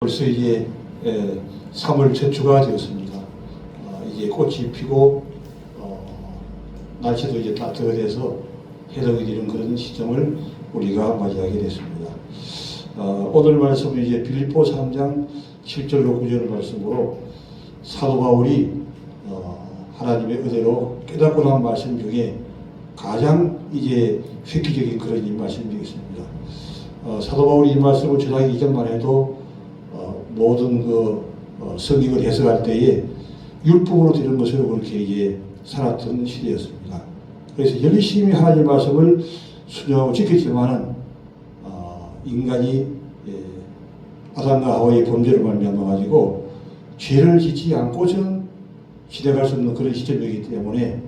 벌써 이제 3월 초주가 되었습니다. 이제 꽃이 피고 날씨도 이제 따뜻해서 해덕이 되는 그런 시점을 우리가 맞이하게 됐습니다. 오늘 말씀은 이제 빌립보 3장 7절로 9절 말씀으로 사도 바울이 하나님의 은혜로 깨닫고 난 말씀 중에 가장 이제 획기적인 그런 이 말씀이겠습니다. 사도 바울이 이 말씀을 전하기 이전만 해도 모든 성경을 해석할 때에 율법으로 되는 것으로 그렇게 이제 살았던 시대였습니다. 그래서 열심히 하나님의 말씀을 순종하고 지켰지만은 인간이 아담과 하와의 범죄로 말미암아 가지고 죄를 짓지 않고서는 지나갈 수 없는 그런 시점이기 때문에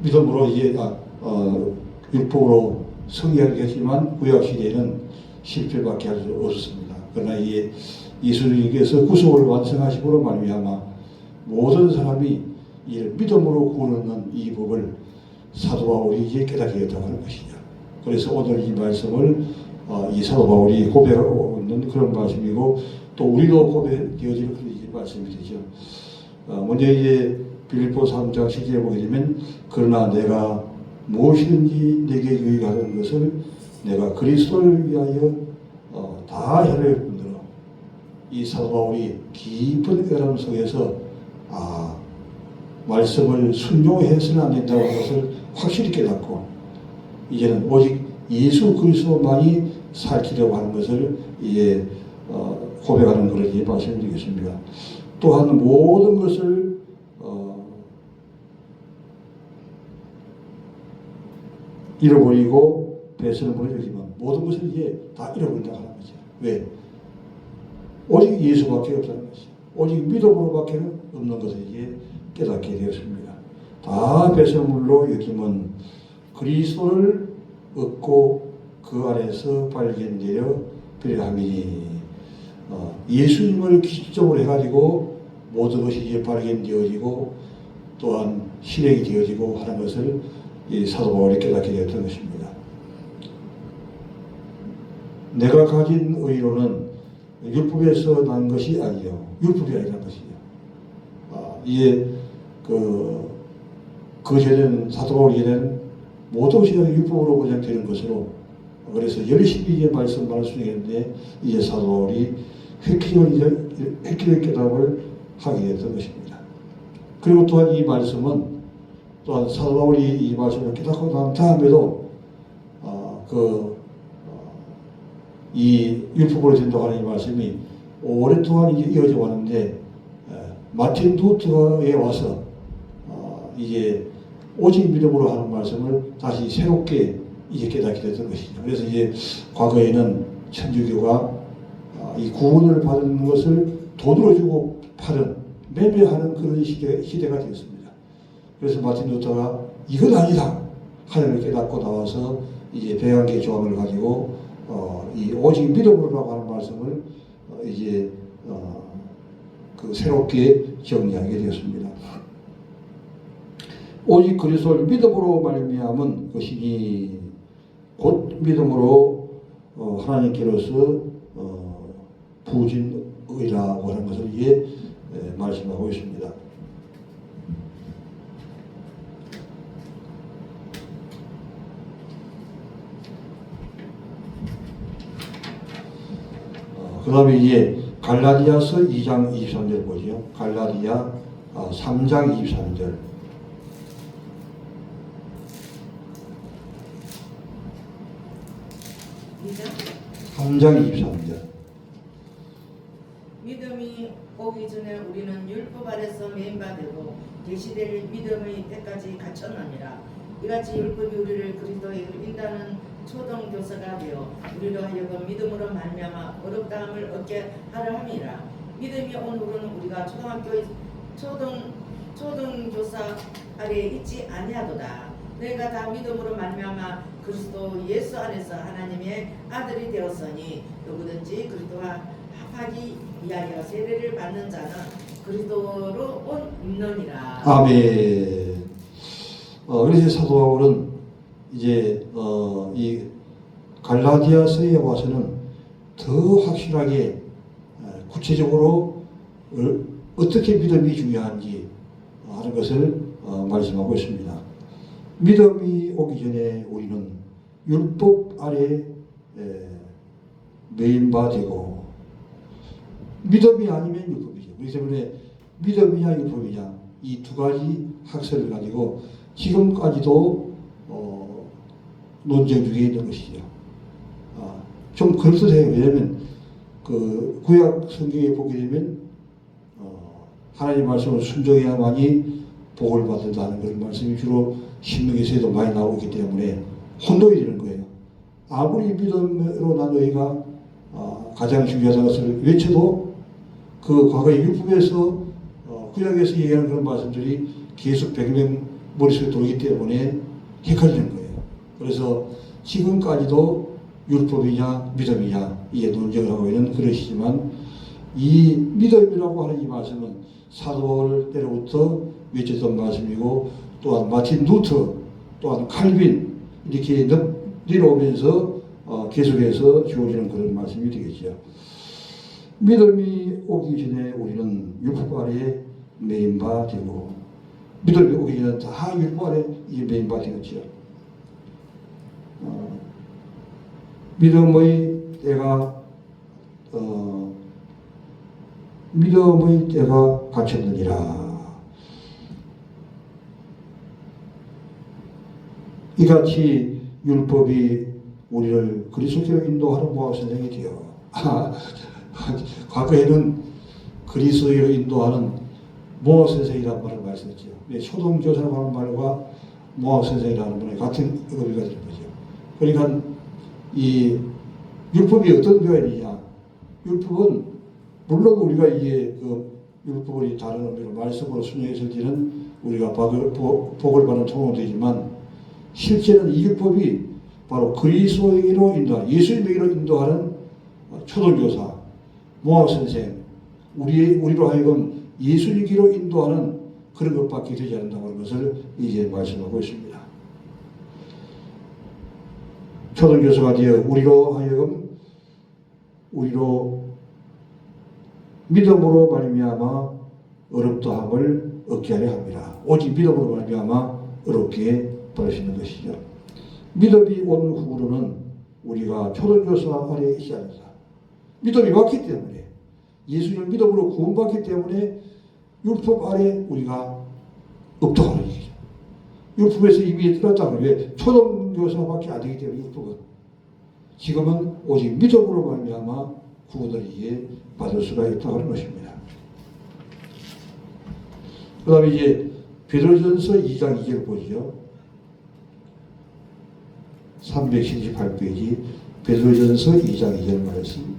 믿음으로 이제 율법으로 성의하겠지만 구약 시대에는 실패밖에 할 수 없었습니다. 그러나 이제 예수님께서 구속을 완성하심으로 말미암아 모든 사람이 이를 믿음으로 구원하는 이 법을 사도 바울이 이제 깨닫게 됐다고 하는 것이죠. 그래서 오늘 이 말씀을 이 사도 바울이 고백하고 있는 그런 말씀이고 또 우리도 고백되어지는 그런 말씀이 되죠. 먼저 이제 빌립보 3장 10절에 보게 되면 그러나 내가 무엇이든지 내게 유익하는 것을 내가 그리스도를 위하여 다 혈을 분들어 이 사도 바울이 깊은 깨달음 속에서 말씀을 순종해서는 안 된다는 것을 확실히 깨닫고 이제는 오직 예수 그리스도만이 살기라고 하는 것을 이제 고백하는 그런 이제 말씀드리겠습니다. 또한 모든 것을 잃어버리고 배설을 버리지만 모든 것을 이제 다 잃어버린다고 하는 거죠. 왜? 오직 예수밖에 없다는 것이죠. 오직 믿음으로밖에 없는 것을 이제 깨닫게 되었습니다. 다 배설물로 여김은 그리스도를 얻고 그 안에서 발견되어 필요함이니 예수님을 기초적으로 해가지고 모든 것이 이제 발견되어지고 또한 실행이 되어지고 하는 것을 이 사도 바울이 깨닫게 되었던 것입니다. 내가 가진 의로는 율법에서 난 것이 아니요 율법이 아니라는 것이죠. 이게 그 전에는 사도 바울이 전에는 모든 것이 율법으로 그냥 되는 것으로 그래서 열심히 이제 말씀을 순종했는데 이제 사도 바울이 획기적인 깨달음을 하게 됐던 것입니다. 그리고 또한 이 말씀은 또한 사도 바울이 이 말씀을 깨닫고 난 다음에도 이 율법으로 된다고 하는 이 말씀이 오랫동안 이어져 왔는데 마틴 루터에 와서 이제 오직 믿음으로 하는 말씀을 다시 새롭게 이제 깨닫게 됐던 것이죠. 그래서 이제 과거에는 천주교가 이 구원을 받는 것을 돈으로 주고 파는 매매하는 그런 시대가 되었습니다. 그래서 마틴 루터가 이건 아니다 하나님을 깨닫고 나와서 이제 백양계 조항을 가지고 이 오직 믿음으로라고 하는 말씀을 이제 새롭게 정리하게 되었습니다. 오직 그리스도를 믿음으로 말미암은 것이니 곧 믿음으로 하나님께로서 부어진 의라고 하는 것을 이제 말씀하고 있습니다. 그 다음에 이제 갈라디아서 2장 23절 보죠. 갈라디아 3장 23절. 믿음? 3장 23절. 믿음이 오기 전에 우리는 율법 아래서 매인받고 계시될 믿음의 때까지 갖췄느니라. 이같이 율법이 우리를 그리스도에 인다는 초등교사가 되어 우리로 하여금 믿음으로 말미암아 어렵다함을 얻게 하려 함이라. 믿음이 온 후로는 우리가 초등학교의 초등교사 아래에 있지 아니하도다. 너희가 다 믿음으로 말미암아 그리스도 예수 안에서 하나님의 아들이 되었으니 누구든지 그리스도와 합하기 위하여 세례를 받는 자는 그리스도로 온 있느니라. 아멘. 그래서 사도 바울은 이제 이 갈라디아서에 와서는 더 확실하게 구체적으로 어떻게 믿음이 중요한지 하는 것을 말씀하고 있습니다. 믿음이 오기 전에 우리는 율법 아래 매인바 되고, 믿음이 아니면 율법이죠. 그렇기 때문에 믿음이냐 율법이냐 이 두 가지 학설을 가지고 지금까지도 논쟁 중에 있는 것이죠. 좀 그럴듯해요. 왜냐하면 그 구약 성경에 보게 되면 하나님 말씀을 순종해야만이 복을 받는다는 그런 말씀이 주로 신명기서에도 많이 나오기 때문에 혼동이 되는 거예요. 아무리 믿음으로 난 너희가 가장 중요하다는 것을 외쳐도 그 과거의 율법에서 구약에서 얘기하는 그런 말씀들이 계속 백명 머릿속에 돌기 때문에 헷갈리는 거예요. 그래서 지금까지도 율법이냐 믿음이냐 이게 논쟁을 하고 있는 그것이지만, 이 믿음이라고 하는 이 말씀은 사도 바울 때로부터 외쳤던 말씀이고, 또한 마틴 루터, 또한 칼빈 이렇게 내려오면서 계속해서 주어지는 그런 말씀이 되겠죠. 믿음이 오기 전에 우리는 율법 아래 매인바 되고, 믿음이 오기 전에 다 율법 아래 이게 매인바 되겠죠. 믿음의 때가 갖췄느니라. 이같이 율법이 우리를 그리스도로 인도하는 모학 선생이 되어, 과거에는 그리스도로 인도하는 모학 선생이라는 말을 말씀했죠. 초등교사라고 하는 말과 모학 선생이라는 말이 같은 의미가 되는 거죠. 그러니까 이 율법이 어떤 표현이냐? 율법은 물론 우리가 이게 그 율법을 다른 의미로 말씀으로 순종했을 때는 우리가 복을 받는 통로도 되지만, 실제는 이 율법이 바로 그리스도에게로 인도하는, 예수님에게로 인도하는 초등교사, 모학선생, 우리로 하여금 예수님께로 인도하는 그런 것밖에 되지 않는다고 하는 것을 이제 말씀하고 있습니다. 초등교사가 되어 우리로 하여금 믿음으로 말미암아 어렵다함을 얻게 하려 합니다. 오직 믿음으로 말미암아 어렵게 받을 수 있는 것이죠. 믿음이 온 후로는 우리가 초등교사 아래에 있지 않는다. 믿음이 왔기 때문에, 예수님을 믿음으로 구원받기 때문에 율법 아래 우리가 없다고 하는 얘기죠. 율법에서 이미 떠났다는 거예요. 왜? 초등교사밖에 안 되기 때문에 율법은. 지금은 오직 믿음으로 말미암아 구원을 이제 받을 수가 있다고 하는 것입니다. 그 다음에 이제 베드로전서 2장 2절 보죠. 378페이지 베드로전서 2장 2절 말씀.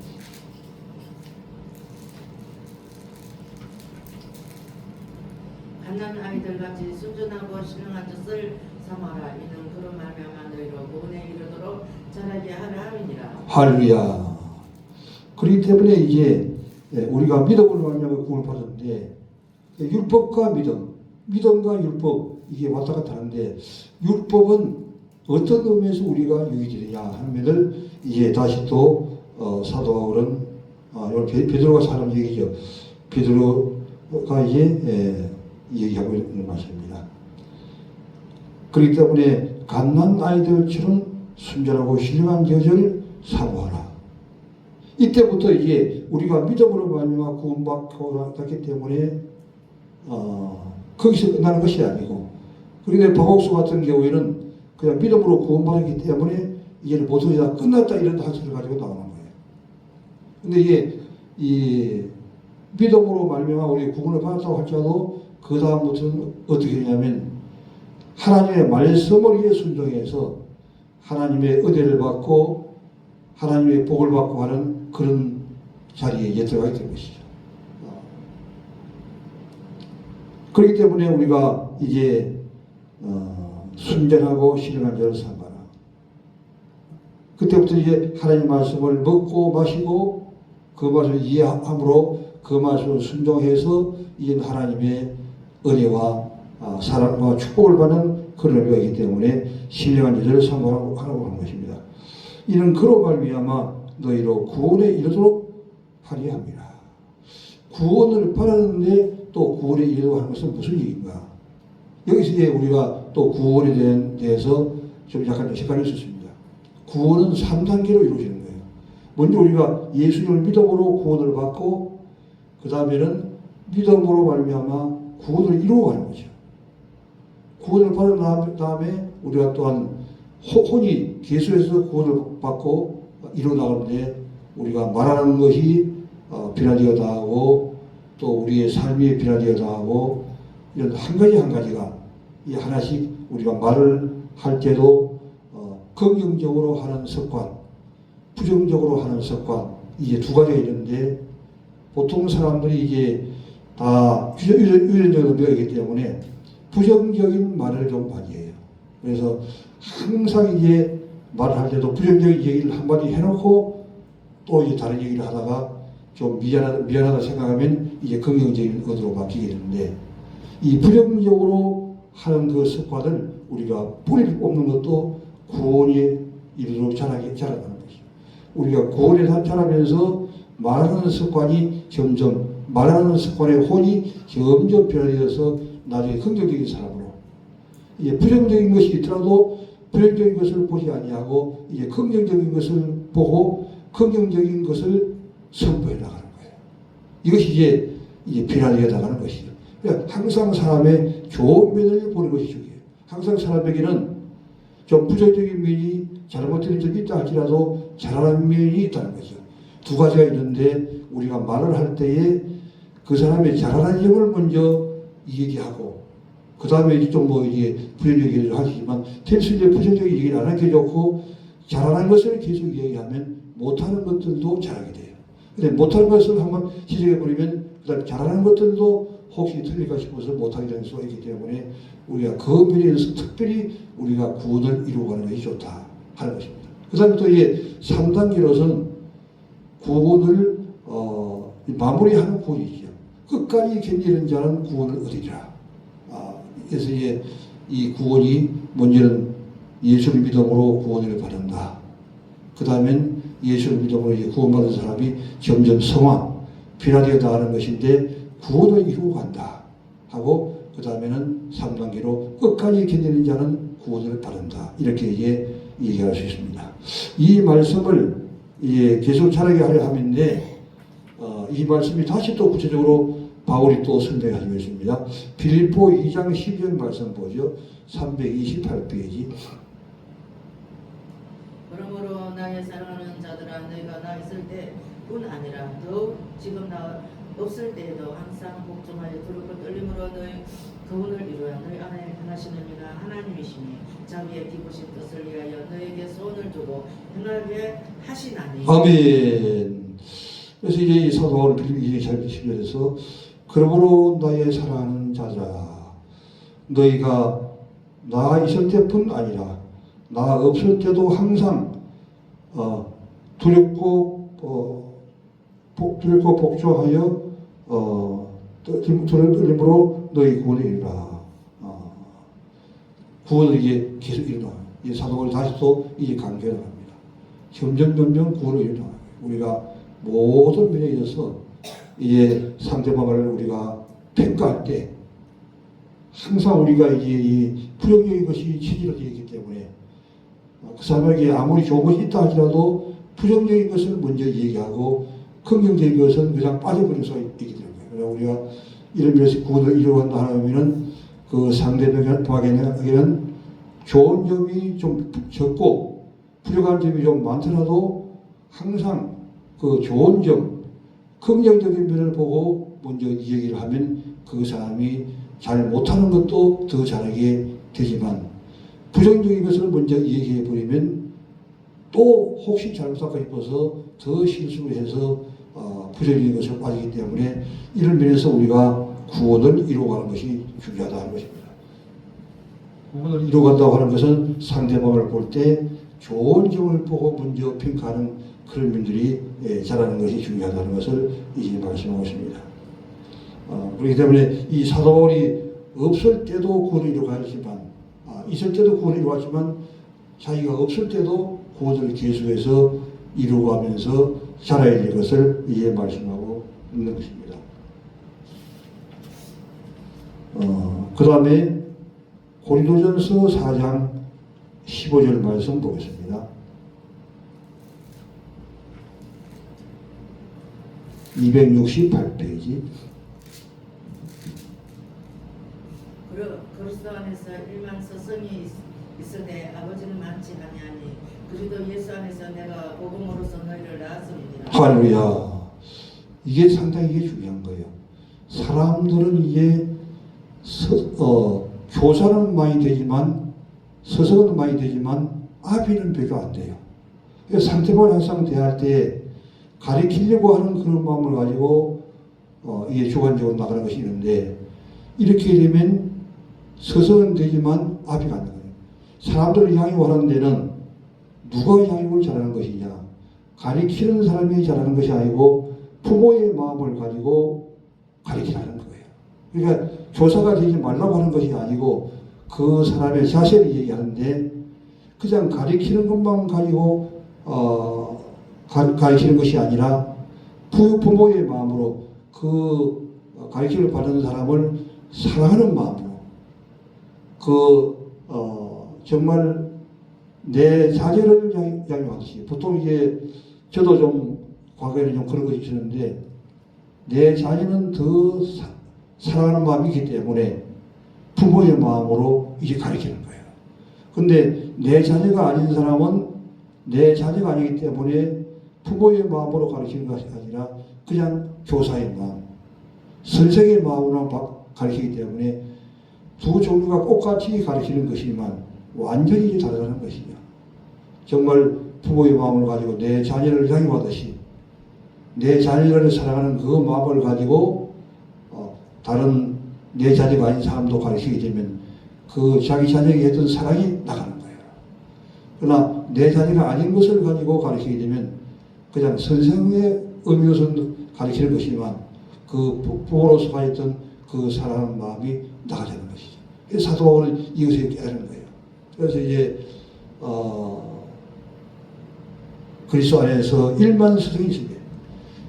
갓난 아이들 같이 순전하고 신령한 뜻을 삼아라. 이는 그런 말미암아 너희로 구원에 이르도록 자라게 하라 함이니라. 할렐루야. 그렇기 때문에 이제 우리가 믿음으로 말미암아 구원을 받았는데, 율법과 믿음과 율법 이게 왔다 갔다 하는데, 율법은 어떤 의미에서 우리가 유익이 되냐 하면은 이제 다시 또 사도 바울은 베드로가 사람 얘기죠. 베드로가 이제 얘기하고 있는 말씀입니다. 그렇기 때문에 갓난 아이들처럼 순전하고 신령한 여자를 사모하라. 이때부터 이제 우리가 믿음으로 말미암아 구원받고 났기 때문에 거기서 끝나는 것이 아니고, 그런데 박옥수 같은 경우에는 그냥 믿음으로 구원받았기 때문에 이제는 모두 다 끝났다 이런 학설을 가지고 나오는 거예요. 근데 이게 이 믿음으로 말미암아 우리 구원을 받았다고 할지라도 그 다음부터는 어떻게 되냐면, 하나님의 말씀을 위해 순종해서 하나님의 은혜를 받고 하나님의 복을 받고 하는 그런 자리에 이제 들어가게 된 것이죠. 그렇기 때문에 우리가 이제 순전하고 신령한 자를 삼아라. 그때부터 이제 하나님 말씀을 먹고 마시고 그 말씀을 이해함으로 그 말씀을 순종해서 이제 하나님의 은혜와 사랑과 축복을 받는 그런 의미가 있기 때문에 신령한 자를 삼으라고 하는 것입니다. 이는 그로 말미암아 너희로 구원에 이르도록 하려 합니다. 구원을 받았는데 또 구원에 이르려고 하는 것은 무슨 얘기인가? 여기서 이제 우리가 또 구원에 대해서 좀 약간 헷갈릴 수 있습니다. 구원은 3단계로 이루어지는 거예요. 먼저 우리가 예수님을 믿음으로 구원을 받고 그 다음에는 믿음으로 말미암아 구원을 이루어가는 거죠. 구원을 받은 다음에 우리가 또한 혼이 계속해서 구원을 받고 이루어나가는데 우리가 말하는 것이 변화되어 나가고 또 우리의 삶이 변화되어 나가고 이런 한 가지 한 가지가 이 하나씩 우리가 말을 할 때도 긍정적으로 하는 습관, 부정적으로 하는 습관 이게 두 가지가 있는데 보통 사람들이 이게 다 유전적으로 배우기 때문에 부정적인 말을 좀 많이 해요. 그래서 항상 이제 말을 할 때도 부정적인 얘기를 한마디 해놓고 또 이제 다른 얘기를 하다가 좀 미안하다 생각하면 이제 긍정적인 것으로 바뀌게 되는데 이 부정적으로 하는 그 습관을 우리가 뿌리를 뽑는 것도 구원이 이르도록 자라나는 것이죠. 우리가 구원에 자라면서 말하는 습관이 점점 말하는 습관의 혼이 점점 변화되어서 나중에 긍정적인 사람으로 이제 부정적인 것이 있더라도 부정적인 것을 보지 아니하고 이제 긍정적인 것을 보고 긍정적인 것을 선포해 나가는 거예요. 이것이 이제 변화되어 나가는 것이죠. 그러니까 항상 사람의 좋은 면을 보는 것이 중요해요. 항상 사람에게는 좀 부정적인 면이 잘못된 점이 있다 할지라도 잘하는 면이 있다는 거죠. 두 가지가 있는데 우리가 말을 할 때에 그 사람의 잘하는 점을 먼저 얘기하고 그 다음에 좀 뭐 이게 부정적인 얘기를 하시지만 대신 이제 부정적인 얘기를 안 하는 게 좋고 잘하는 것을 계속 얘기하면 못하는 것들도 잘하게 돼요. 근데 못하는 것을 한번 지적해 버리면 그다음에 잘하는 것들도 혹시 틀릴까 싶어서 못하게 되는 수가 있기 때문에 우리가 그 면에서 특별히 우리가 구원을 이루어가는 것이 좋다 하는 것입니다. 그 다음에 또 이제 3단계로서는 구원을 마무리하는 구원이죠. 끝까지 견디는 자는 구원을 얻으리라. 그래서 이제 이 구원이 먼저는 예수를 믿음으로 구원을 받는다. 그 다음엔 예수를 믿음으로 이제 구원받은 사람이 점점 성화, 변화되어 나가는 것인데 구원을 이루고 간다 하고 그 다음에는 3단계로 끝까지 견디는 자는 구원을 받는다. 이렇게 이제 얘기할 수 있습니다. 이 말씀을 이제 계속 자라게 하려 함인데 이 말씀이 다시 또 구체적으로 바울이 또 설명하고 있습니다. 빌립보 2장 12절 말씀 보죠. 328페이지. 그러므로 나의 사랑하는 자들아 너희가 나 있을 때뿐 아니라 더욱 지금 나 없을 때에도 항상 복종하여 두렵고 떨림으로 너희 그분을 이루어 너희 안에 행하시는 이가 하나님이시니 자기의 기쁘신 뜻을 위하여 너에게 소원을 두고 행하게 하시나니. 아멘. 그래서 이제 이 사도 바울은 빌립보 2장 12절에서 그러므로 나의 사랑하는 자들아 너희가 나 있을 때뿐 아니라 나 없을 때도 항상 두렵고 복종하여 떨림으로 너희 구원을 이루라. 구원을 이제 계속 이루라. 이 사도가 다시 또 이제 강조해 나갑니다. 점점 구원을 이루라. 우리가 모든 면에 있어서 이제 상대방을 우리가 평가할 때 항상 우리가 이제 이 부정적인 것이 치질러져 있기 때문에 그 사람에게 아무리 좋은 것이 있다 할지라도 부정적인 것을 먼저 얘기하고 긍정적인 것은 그냥 빠져버릴 수가 있기 때문에 그래서 우리가 이런 면에서 구원을 이루어간다 하면은 그 상대방에게는 좋은 점이 좀 적고 부족한 점이 좀 많더라도 항상 그 좋은 점, 긍정적인 면을 보고 먼저 이 얘기를 하면 그 사람이 잘 못하는 것도 더 잘하게 되지만 부정적인 것을 먼저 얘기해 버리면 또 혹시 잘못할까 싶어서 더 실수를 해서 부정적인 것을 빠지기 때문에 이런 면에서 우리가 구원을 이루어가는 것이 중요하다는 것입니다. 구원을 이루어간다고 하는 것은 상대방을 볼 때 좋은 점을 보고 먼저 평가하는 그런 면들이 자라는 것이 중요하다는 것을 이제 말씀하고 있습니다. 그렇기 때문에 이 사도 바울이 없을 때도 구원을 이루어가지만 있을 때도 구원을 이루어가지만 자기가 없을 때도 구원을 계속해서 이루어가면서 자라야 될 것을 이제 말씀하고 있는 것입니다. 그 다음에 고린도전서 4장 15절 말씀 보겠습니다. 268페이지. 그리스도 안에서 일만 서성이 있으되 아버지는 많지 아니하니 그리도 예수 안에서 내가 복음으로서 너희를 낳았음이니라. 할렐루야. 이게 상당히 이게 중요한 거예요. 사람들은 이게 교사는 많이 되지만 서성은 많이 되지만 아비는 별로 안 돼요. 상대방을 항상 대할 때 가리키려고 하는 그런 마음을 가지고 이게 주관적으로 나가는 것이 있는데, 이렇게 되면 서성은 되지만 아비가 안 되는 거예요. 사람들을 양육하는 데는 누가 양육을 잘하는 것이냐, 가리키는 사람이 잘하는 것이 아니고 부모의 마음을 가지고 가리키라는 거예요. 그러니까 교사가 되지 말라고 하는 것이 아니고 그 사람의 자세를 얘기하는데, 그냥 가리키는 것만 가지고 가르치는 것이 아니라 부모의 마음으로 그 가르침을 받는 사람을 사랑하는 마음으로 정말 내 자녀를 양육하듯이, 보통 이게 저도 좀 과거에는 좀 그런 것이 있었는데, 내 자녀는 더 사랑하는 마음이 있기 때문에 부모의 마음으로 이제 가르치는 거예요. 근데 내 자녀가 아닌 사람은 내 자녀가 아니기 때문에 부모의 마음으로 가르치는 것이 아니라 그냥 교사의 마음, 선생의 마음으로 가르치기 때문에 두 종류가 똑같이 가르치는 것이지만 완전히 다르다는 것이죠. 정말 부모의 마음을 가지고 내 자녀를 양육하듯이 내 자녀를 사랑하는 그 마음을 가지고 다른 내 자녀가 아닌 사람도 가르치게 되면 그 자기 자녀에게 했던 사랑이 나가는 거예요. 그러나 내 자녀가 아닌 것을 가지고 가르치게 되면 그냥 선생의 의미로서 가르치는 것이지만 그 부모로서 가졌던 그 사랑하는 마음이 나가자는 것이죠. 그래서 사도 바울은 이것을 깨달은 거예요. 그래서 이제 그리스도 안에서 1만 선생이 있습니다.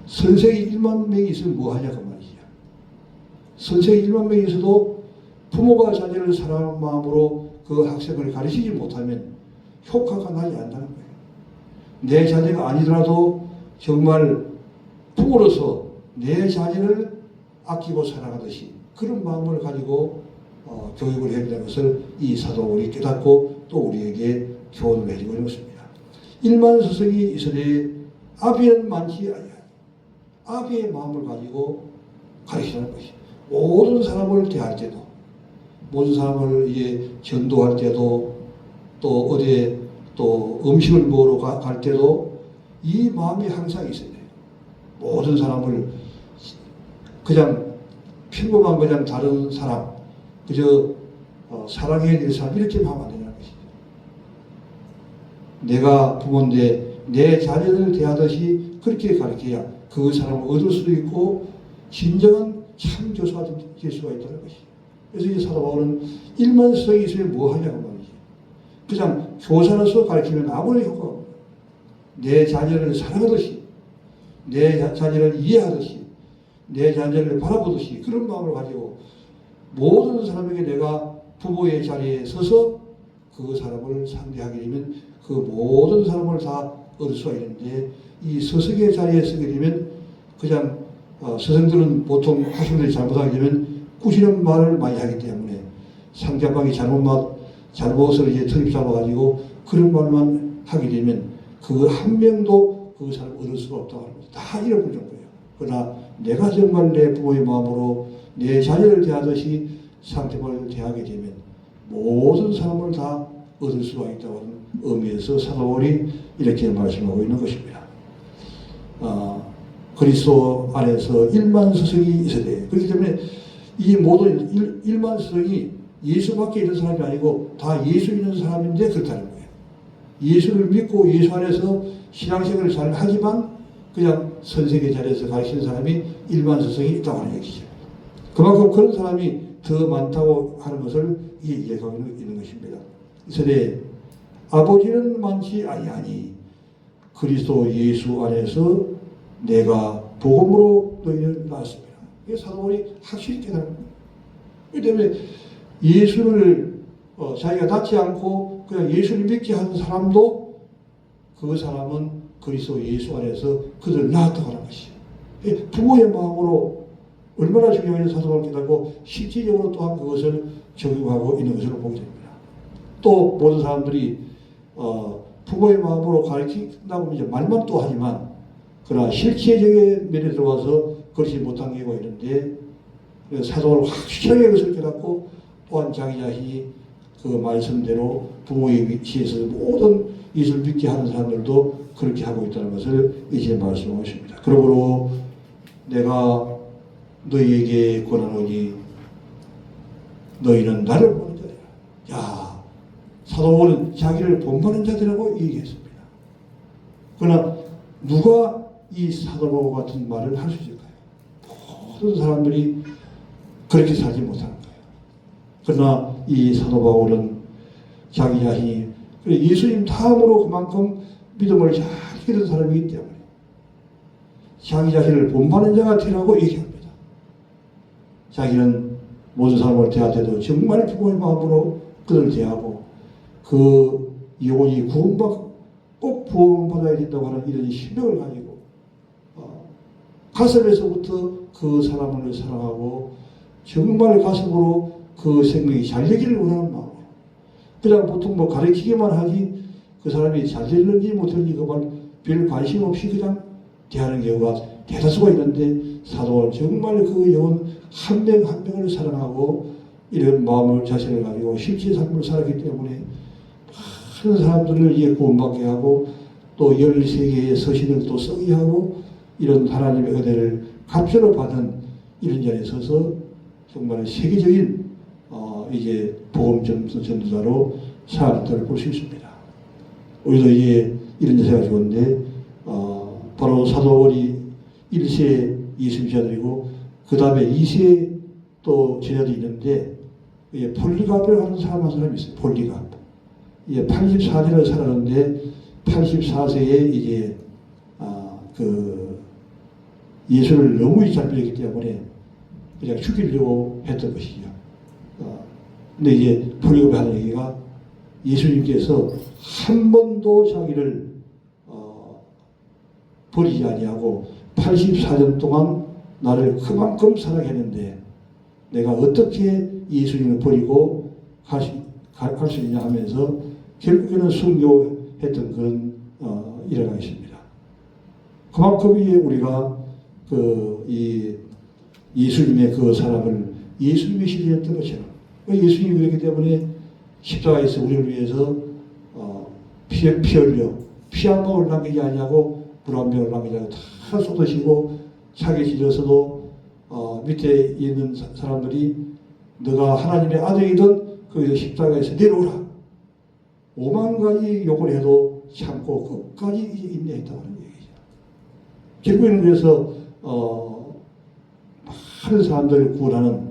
선생이 1만 명이 있으면 뭐 하냐 그 말이죠. 선생이 1만 명이 있어도 부모가 자녀를 사랑하는 마음으로 그 학생을 가르치지 못하면 효과가 나지 않는다는 거예요. 내 자녀가 아니더라도 정말 부모로서 내 자녀를 아끼고 사랑하듯이 그런 마음을 가지고 교육을 해야 된다는 것을 이 사도 바울이 깨닫고 또 우리에게 교훈을 해주고 있는 것입니다. 1만 서성이 있으되 아비는 많지 아니하니, 아비의 마음을 가지고 가르치는 것이, 모든 사람을 대할 때도, 모든 사람을 이제 전도할 때도, 또 어디에 또 음식을 먹으러 갈 때도 이 마음이 항상 있어야 돼요. 모든 사람을 그냥 평범한 그냥 다른 사람, 그저 사랑해야 될 사람 이렇게 하면 안 된다는 것이죠. 내가 부모인데 내 자녀를 대하듯이 그렇게 가르쳐야 그 사람을 얻을 수도 있고 진정한 참 교사가 될 수가 있다는 것이죠. 그래서 이 사도 바울은 1만 서성이 있으면 뭐 하냐고 말이지. 그냥 교사로서 가르치면 아무런 효과가 없어요. 내 자녀를 사랑하듯이, 내 자녀를 이해하듯이, 내 자녀를 바라보듯이 그런 마음을 가지고 모든 사람에게 내가 부모의 자리에 서서 그 사람을 상대하게 되면 그 모든 사람을 다 얻을 수가 있는데, 이 서석의 자리에 서게 되면 그냥 스승들은 보통 학생들이 잘못하게 되면 꾸짖는 말을 많이 하기 때문에 상대방이 잘못을 이제 트립 잡아가지고 그런 말만 하게 되면 그 한 명도 그 사람을 얻을 수가 없다고 하는 거죠. 다 잃어버리는 거예요. 그러나 내가 정말 내 부모의 마음으로 내 자녀를 대하듯이 상대방을 대하게 되면 모든 사람을 다 얻을 수가 있다고 하는 의미에서 사도 바울이 이렇게 말씀하고 있는 것입니다. 그리스도 안에서 1만 서성이 있어야 돼요. 그렇기 때문에 이 모든 1만 서성이 예수밖에 있는 사람이 아니고 다 예수 있는 사람인데 그렇다는 거예요. 예수를 믿고 예수 안에서 신앙생활을 잘 하지만 그냥 선생의 자리에서 가르치는 사람이 1만 서성이 있다고 하는 얘기죠. 그만큼 그런 사람이 더 많다고 하는 것을 이해하고 있는 것입니다. 이스라엘 아버지는 많지 아니하니 그리스도 예수 안에서 내가 복음으로 너희는 낳았습니다. 이게 사도 바울이 확실히 깨달은 거예요. 그렇기 때문에 예수를 자기가 닿지 않고 그냥 예수를 믿게 하는 사람도 그 사람은 그리스도 예수 안에서 그들을 낳았다고 하는 것이에요. 부모의 마음으로 얼마나 중요한지 사도 바울이 깨닫고 실질적으로 또한 그것을 적용하고 있는 것으로 보게 됩니다. 또 모든 사람들이 부모의 마음으로 가르친다고 이제 말만 또 하지만 그러나 실체적인 면에 들어와서 그렇지 못한 경우가 있는데 사도 바울은 확실하게 그것을 깨닫고 또한 자기 자신이 그 말씀대로 부모의 위치에서 모든 예수를 믿게 하는 사람들도 그렇게 하고 있다는 것을 이제 말씀하고 있습니다. 그러므로 내가 너희에게 권하노니 너희는 나를 보는 자들이라. 야, 사도 바울은 자기를 본받는 자들이라고 얘기했습니다. 그러나 누가 이 사도 바울 같은 말을 할 수 있을까요? 모든 사람들이 그렇게 살지 못하는 거예요. 그러나 이 사도 바울은 자기 자신이 예수님 다음으로 그만큼 믿음을 잘 지키는 사람이기 때문에 자기 자신을 본받는 자가 되라고 얘기합니다. 자기는 모든 사람을 대할 때도 정말 부모의 마음으로 그들을 대하고 그 영혼이 꼭 구원받아야 된다고 하는 이런 신명을 가지고 가슴에서부터 그 사람을 사랑하고 정말 가슴으로 그 생명이 잘 되기를 원하는 마음으로 그냥 보통 뭐 가르치기만 하지 그 사람이 잘 되는지 못하는지 그만 별 관심 없이 그냥 대하는 경우가 대다수가 있는데 사도는 정말 그 영혼 한 명 한 명을 사랑하고 이런 마음을 자신을 가지고 실제 삶을 살았기 때문에 많은 사람들을 이해 구원받게 하고 또 13개의 서신을 또 쓰게 하고 이런 하나님의 은혜를 값으로 받은 이런 자리에 서서 정말 세계적인 이제 복음 전도자로 사람들을 볼 수 있습니다. 우리도 이제 이런 자세가 좋은데 바로 사도 바울이 1세 예수 제자들이고 그 다음에 2세 또 제자들이 있는데 폴리갑이라고 하는 사람 한 사람이 있어요. 폴리갑. 84년을 살았는데 84세에 이제 그 예수를 너무 잘 믿었기 때문에 그냥 죽이려고 했던 것이죠. 근데 이제 폴리갑이 하는 얘기가 예수님께서 한 번도 자기를 버리지 아니하고 84년 동안 나를 그만큼 사랑했는데 내가 어떻게 예수님을 버리고 갈 수 있냐 하면서 결국에는 순교했던 그런 일화가 있습니다. 그만큼 우리가 이 예수님의 그 사랑을 예수님이 실현했던 것처럼 예수님이 그렇기 때문에 십자가에서 우리를 위해서 피 흘려 피 한 방울 남기지 아니하고 물 한 병을 남기지 않고 다 쏟으시고 차게 찔려서도 밑에 있는 사람들이 너가 하나님의 아들이든 거기서 십자가에서 내려오라. 5만 가지 욕을 해도 참고 끝까지 인내했다고 하는 얘기죠. 결국에는 그래서 많은 사람들을 구원하는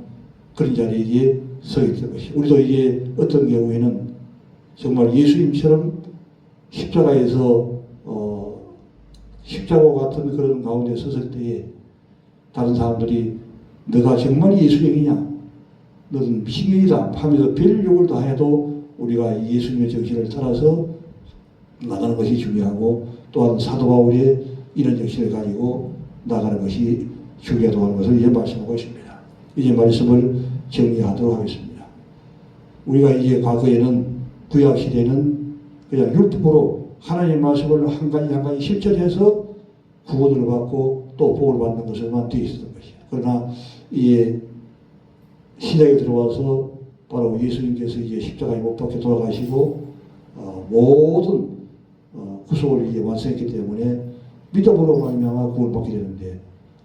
그런 자리에 서 있던 것이. 우리도 이제 어떤 경우에는 정말 예수님처럼 십자가에서 십자가 같은 그런 가운데 섰을 때에 다른 사람들이 너가 정말 예수님이냐? 너는 미신경이다 하면서 별 욕을 다 해도 우리가 예수님의 정신을 따라서 나가는 것이 중요하고 또한 사도 바울의 이런 정신을 가지고 나가는 것이 중요하다고 하는 것을 이제 말씀하고 있습니다. 이제 말씀을 정리하도록 하겠습니다. 우리가 이제 과거에는 구약 시대는 그냥 율법으로 하나님의 말씀을 한 가지 한 가지 실천해서 구원을 받고 또 복을 받는 것을만 되어 있었던 것이에요. 그러나 이 신약에 들어와서 바로 예수님께서 이제 십자가에 못 박혀 돌아가시고 모든 구속을 이제 완성했기 때문에 믿음으로 말미암아 구원받게 되는데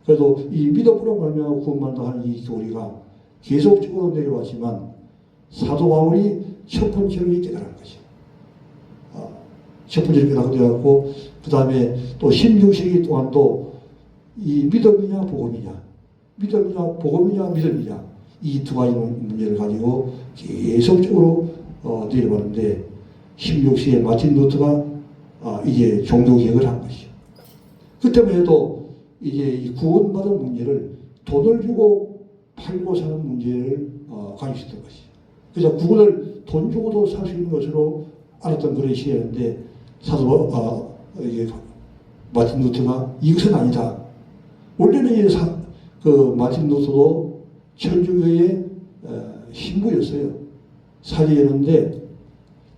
그래도 이 믿음으로 말미암아 구원받는다 하는 이 교리가 계속적으로 내려왔지만 사도 바울이 첫 번째로 깨달은 것이죠. 첫 번째로 깨닫고 그 다음에 또 16세기 동안도 이 믿음이냐 복음이냐 믿음이냐 복음이냐 믿음이냐 이 두 가지 문제를 가지고 계속적으로 내려왔는데 16세기에 마틴 루터가 이제 종교개혁을 한 것이죠. 그때만 해도 이제 이 구원받은 문제를 돈을 주고 팔고 사는 문제를 관심했던 것이죠. 그래서 구원을 돈 주고도 살 수 있는 것으로 알았던 그런 시대였는데 이게 마틴 루터가 이것은 아니다. 원래는 이제 마틴 루터도 천주교의 신부였어요. 사제였는데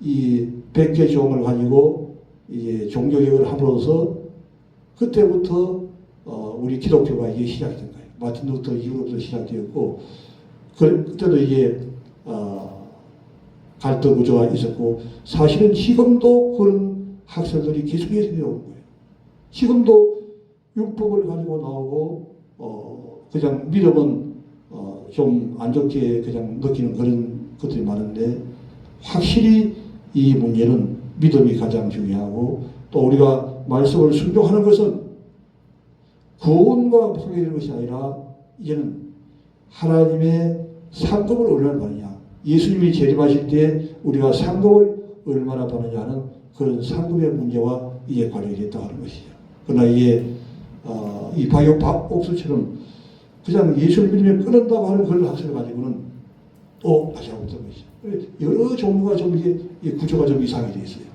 이 100개 종을 가지고 이제 종교개혁을 함으로써 그때부터 우리 기독교가 이게 시작된 거예요. 마틴 루터 이후로부터 시작되었고 그때도 이제 갈등 구조가 있었고 사실은 지금도 그런 학설들이 계속해서 나오는 거예요. 지금도 율법을 가지고 나오고 그냥 믿음은 좀 안 좋게 그냥 느끼는 그런 것들이 많은데 확실히 이 문제는 믿음이 가장 중요하고 또 우리가 말씀을 순종하는 것은 구원과 파괴되는 것이 아니라 이제는 하나님의 상급을 얼마나 받느냐. 예수님이 재림하실 때 우리가 상급을 얼마나 받느냐 하는 그런 상급의 문제와 이게 관련이 있다고 하는 것이죠. 그러나 이게 이 박옥수처럼 그냥 예수를 믿으면 끊는다고 하는 그런 학설을 가지고는 또 다시 한번 어떤 것이죠. 여러 종류가 좀 이게 구조가 좀 이상이 되어 있어요.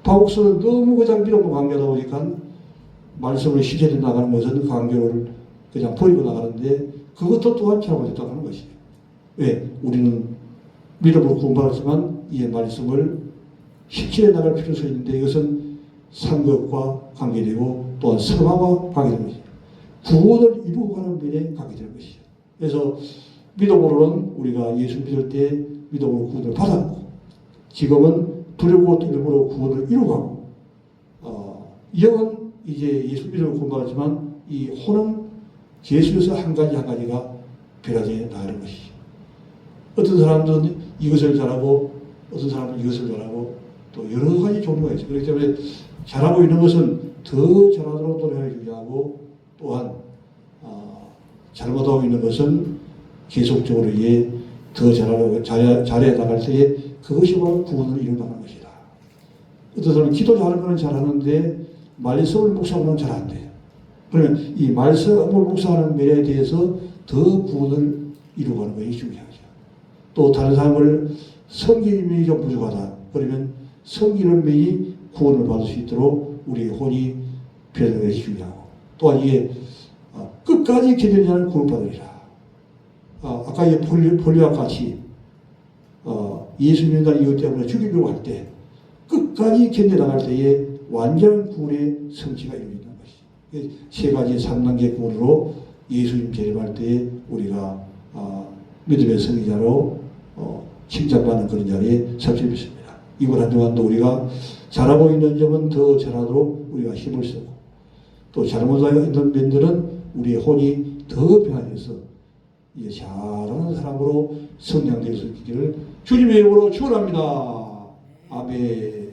박옥수는 너무 그냥 믿음으로 관계하다 보니까 말씀을 실천해 나가는 것은 관계를 그냥 버리고 나가는데 그것도 또한 잘못했다고 하는 것이에요. 왜? 우리는 믿음으로 구원받았지만 이 말씀을 실천해 나갈 필요성이 있는데 이것은 상급과 관계되고 또한 성화와 관계되는 것이죠. 구원을 이루고 가는 면에 관계되는 것이죠. 그래서 믿음으로는 우리가 예수 믿을 때 믿음으로 구원을 받았고 지금은 두렵고 떨림으로 구원을 이루고 영은 이제 예수 믿음으로 구원받았지만 이 혼은 예수에서 한 가지가 변화되어 나가는 것이죠. 어떤 사람들은 이것을 잘하고 어떤 사람은 이것을 잘하고 또 여러 가지 종류가 있어요. 그렇기 때문에 잘하고 있는 것은 더 잘하도록 노력을 유지하고 또한 잘못하고 있는 것은 계속적으로 더 잘해 나갈 때에 그것이 바로 구원을 이루는 것이다. 어떤 사람은 기도 잘하는 건 잘하는데 말씀을 묵상하는 건 잘 안 돼요. 그러면 이 말씀을 묵상하는 면에 대해서 더 구원을 이루어가는 것이 중요하죠. 또 다른 사람을 섬기는 면이 좀 부족하다. 그러면 섬기는 면이 구원을 받을 수 있도록 우리의 혼이 변하는 것이 중요하고 또한 이게 끝까지 견뎌내는 구원받으리라. 아까 이 폴리와 같이 예수 믿는 이유 때문에 죽이려고 할 때 끝까지 견뎌나갈 때에 완전한 구원의 성취가 이루어지는 것이 세 가지 3단계 구원으로 예수님 재림할 때에 우리가 믿음의 성의자로 칭찬받는 그런 자리에 설 수 있습니다. 이번 한 주간도 우리가 잘하고 있는 점은 더 잘하도록 우리가 힘을 쓰고 또 잘못하고 있는 면들은 우리의 혼이 더 변화돼서 이제 잘하는 사람으로 성장될 수 있기를 주님의 이름으로 축원합니다. 아멘.